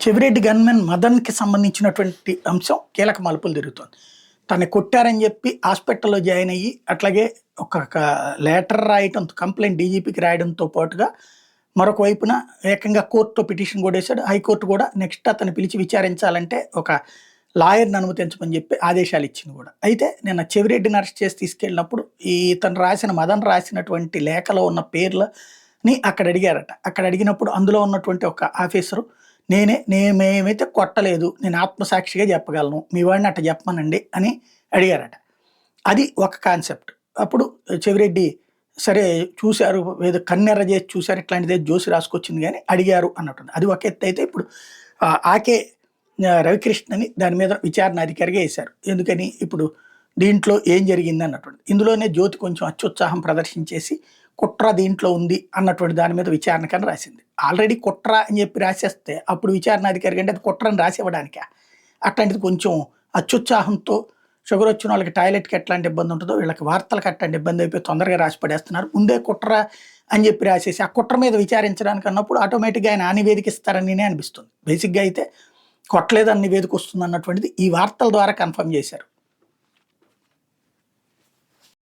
Chevireddy gunmen మదన్‌కి సంబంధించినటువంటి అంశం కీలక మలుపులు తిరుగుతోంది. తన్ని కొట్టారని చెప్పి హాస్పిటల్‌లో జాయిన్ అయ్యి, అట్లాగే ఒక లెటర్ రాయటంతో కంప్లెయింట్ డీజీపీకి రాయడంతో పాటుగా మరొక వైపున ఏకంగా కోర్టులో పిటిషన్ కూడా వేశాడు. హైకోర్టు కూడా నెక్స్ట్ అతన్ని పిలిచి విచారించాలంటే ఒక లాయర్‌ని అనుమతించమని చెప్పి ఆదేశాలు ఇచ్చింది కూడా. అయితే నిన్న చెవిరెడ్డిని అరెస్ట్ చేసి తీసుకెళ్ళినప్పుడు ఇతను మదన్ రాసినటువంటి లేఖలో ఉన్న పేర్లని అక్కడ అడిగారట. అక్కడ అడిగినప్పుడు అందులో ఉన్నటువంటి ఒక ఆఫీసరు మేమైతే కొట్టలేదు. నేను ఆత్మసాక్షిగా చెప్పగలను. మీ వాడిని అట్ట చెప్పమనండి అని అడిగారట. అది ఒక కాన్సెప్ట్. అప్పుడు చెవిరెడ్డి సరే చూసారు, ఏదో కన్నెర్ర చేసి చూసారు, ఇట్లాంటిదేదో జోసి రాసుకొచ్చింది గానీ అడిగారు అన్నట్టుంది. అది ఒక ఎత్తయితే ఇప్పుడు ఆకే రవికృష్ణని దాని మీద విచారణ అధికారిగా వేశారు. ఎందుకని ఇప్పుడు దీంట్లో ఏం జరిగింది అన్నటువంటి. ఇందులోనే జ్యోతి కొంచెం అత్యుత్సాహం ప్రదర్శించేసి కుట్ర దీంట్లో ఉంది అన్నటువంటి దాని మీద విచారణ కన్నా రాసింది. ఆల్రెడీ కుట్ర అని చెప్పి రాసేస్తే అప్పుడు విచారణాధికారి కంటే అది కుట్రని రాసివ్వడానికే. అట్లాంటిది కొంచెం అత్యుత్సాహంతో షుగర్ వచ్చిన వాళ్ళకి టాయిలెట్‌కి ఎట్లాంటి ఇబ్బంది ఉంటుందో వీళ్ళకి వార్తలకు అట్లాంటి ఇబ్బంది అయిపోయి తొందరగా రాసి పడేస్తున్నారు. ముందే కుట్ర అని చెప్పి రాసేసి ఆ కుట్ర మీద విచారించడానికి అన్నప్పుడు ఆటోమేటిక్‌గా ఆయన ఆ నివేదిక ఇస్తారనినే అనిపిస్తుంది. బేసిక్‌గా అయితే కొట్టలేదని నివేదిక వస్తుంది అన్నటువంటిది ఈ వార్తల ద్వారా కన్ఫర్మ్ చేశారు.